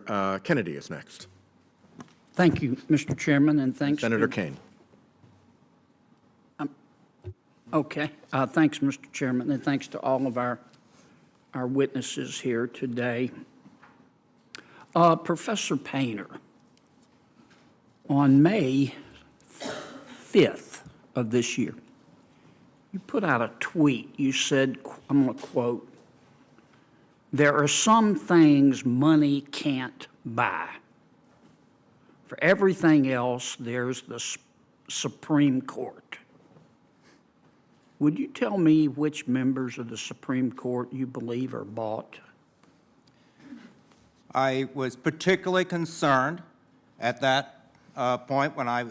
Kennedy is next. Thank you, Mr. Chairman, and thanks. Senator Kane. Okay. Thanks, Mr. Chairman, and thanks to all of our witnesses here today. Professor Painter, on May 5th of this year, you put out a tweet. You said, I'm going to quote, "There are some things money can't buy. For everything else, there's the Supreme Court." Would you tell me which members of the Supreme Court you believe are bought? I was particularly concerned at that point when I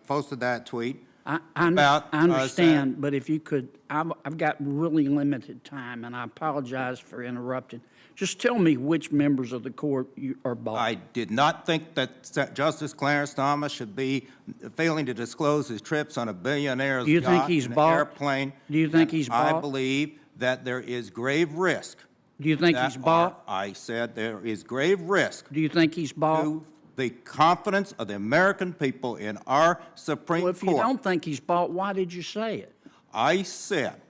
posted that tweet I about... understand, but if you could, I've got really limited time, and I apologize for interrupting. Just tell me which members of the court you are bought. I did not think that Justice Clarence Thomas should be failing to disclose his trips on a billionaire's Do you think yacht he's and an bought? airplane. Do you think he's bought? I believe that there is grave risk. Do you think he's bought? I said there is grave risk Do you think he's bought? to the confidence of the American people in our Supreme Well, Court. if you don't think he's bought, why did you say it? I said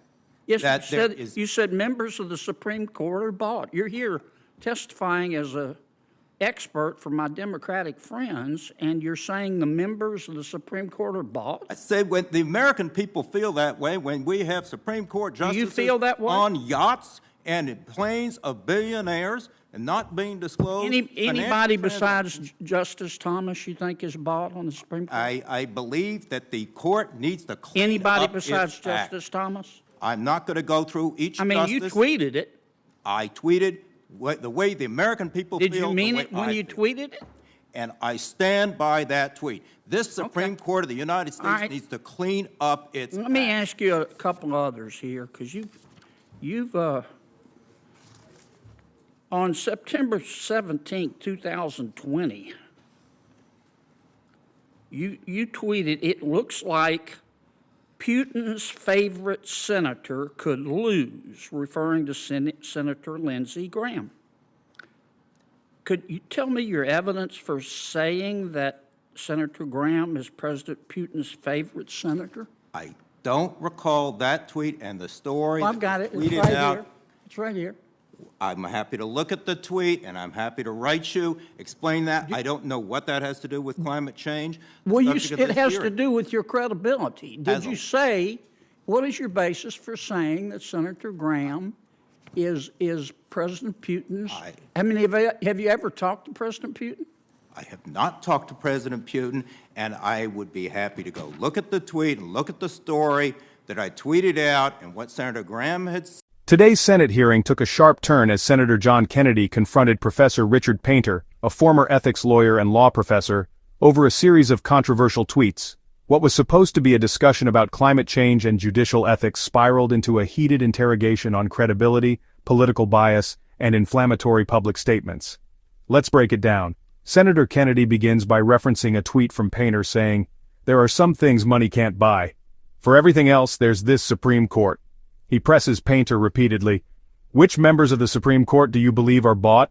Yes, that you said members of the Supreme Court are bought. You're here testifying as an expert for my Democratic friends, and you're saying the members of the Supreme Court are bought? I said when the American people feel that way, when we have Supreme Court justices feel that way? on yachts and in planes of billionaires and not being disclosed. Anybody besides Justice Thomas you think is bought on the Supreme Court? I believe that the court needs to clean Anybody up besides its act. Justice Thomas? I'm not going to go through each I mean, justice. you tweeted it. I tweeted the way the American people feel. Did you mean it when you feel. tweeted it? And I stand by that tweet. This Supreme Court of the United States right. needs to clean up its Let me act. ask you a couple others here, because you've on September 17, 2020, you tweeted, "It looks like Putin's favorite senator could lose," referring to Senator Lindsey Graham. Could you tell me your evidence for saying that Senator Graham is President Putin's favorite senator? I don't recall that tweet and the story. Well, I've got it. It's tweeted right out. here. It's right here. I'm happy to look at the tweet, and I'm happy to write you, explain that. I don't know what that has to do with climate change. Well, Subject of it this has to hearing. do with your credibility. Did As you a- say, what is your basis for saying that Senator Graham is President Putin's? I mean, have you ever talked to President Putin? I have not talked to President Putin, and I would be happy to go look at the tweet and look at the story that I tweeted out and what Senator Graham had said. Today's Senate hearing took a sharp turn as Senator John Kennedy confronted Professor Richard Painter, a former ethics lawyer and law professor, over a series of controversial tweets. What was supposed to be a discussion about climate change and judicial ethics spiraled into a heated interrogation on credibility, political bias, and inflammatory public statements. Let's break it down. Senator Kennedy begins by referencing a tweet from Painter saying, "There are some things money can't buy. For everything else, there's this Supreme Court." He presses Painter repeatedly. "Which members of the Supreme Court do you believe are bought?"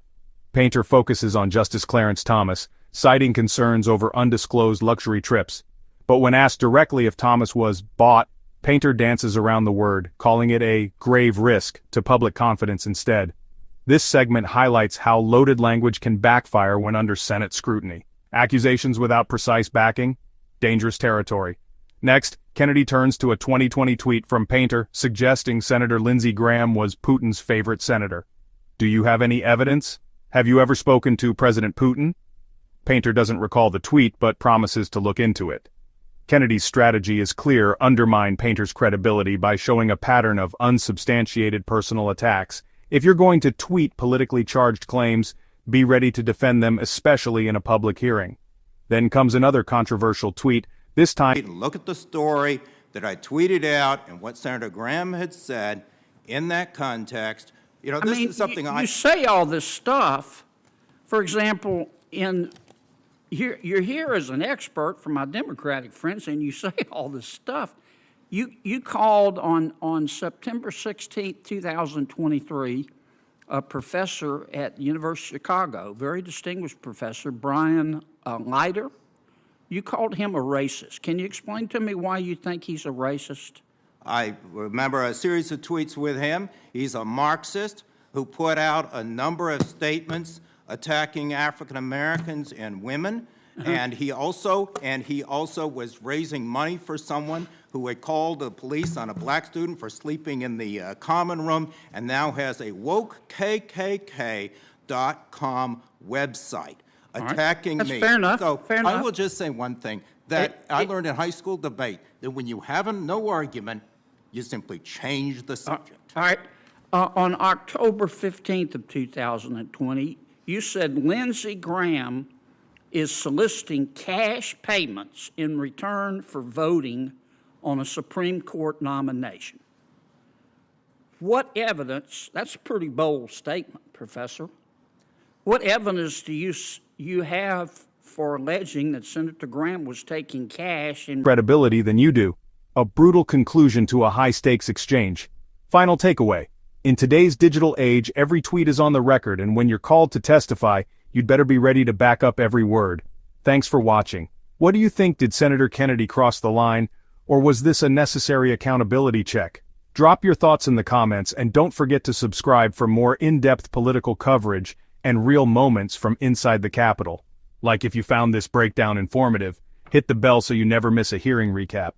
Painter focuses on Justice Clarence Thomas, citing concerns over undisclosed luxury trips. But when asked directly if Thomas was bought, Painter dances around the word, calling it a grave risk to public confidence instead. This segment highlights how loaded language can backfire when under Senate scrutiny. Accusations without precise backing? Dangerous territory. Next, Kennedy turns to a 2020 tweet from Painter suggesting Senator Lindsey Graham was Putin's favorite senator. Do you have any evidence? Have you ever spoken to President Putin? Painter doesn't recall the tweet but promises to look into it. Kennedy's strategy is clear: undermine Painter's credibility by showing a pattern of unsubstantiated personal attacks. If you're going to tweet politically charged claims, be ready to defend them, especially in a public hearing. Then comes another controversial tweet, this time... Look at the story that I tweeted out and what Senator Graham had said in that context. You know, this is something you say all this stuff. For example, you're here as an expert for my Democratic friends, and you say all this stuff. You called on September 16, 2023, a professor at the University of Chicago, very distinguished professor, Brian Leiter. You called him a racist. Can you explain to me why you think he's a racist? I remember a series of tweets with him. He's a Marxist who put out a number of statements attacking African Americans and women. And he also was raising money for someone who had called the police on a black student for sleeping in the common room, and now has a wokekkk.com website attacking That's me. fair enough. So fair enough. I will just say one thing that I learned in high school debate, that when you have no argument, you simply change the subject. All right. On October 15th of 2020, you said Lindsey Graham is soliciting cash payments in return for voting on a Supreme Court nomination. What evidence, that's a pretty bold statement, Professor. What evidence do you have for alleging that Senator Graham was taking cash in credibility than you do? A brutal conclusion to a high-stakes exchange. Final takeaway. In today's digital age, every tweet is on the record, and when you're called to testify, you'd better be ready to back up every word. Thanks for watching. What do you think? Did Senator Kennedy cross the line, or was this a necessary accountability check? Drop your thoughts in the comments, and don't forget to subscribe for more in-depth political coverage and real moments from inside the Capitol. Like if you found this breakdown informative, hit the bell so you never miss a hearing recap.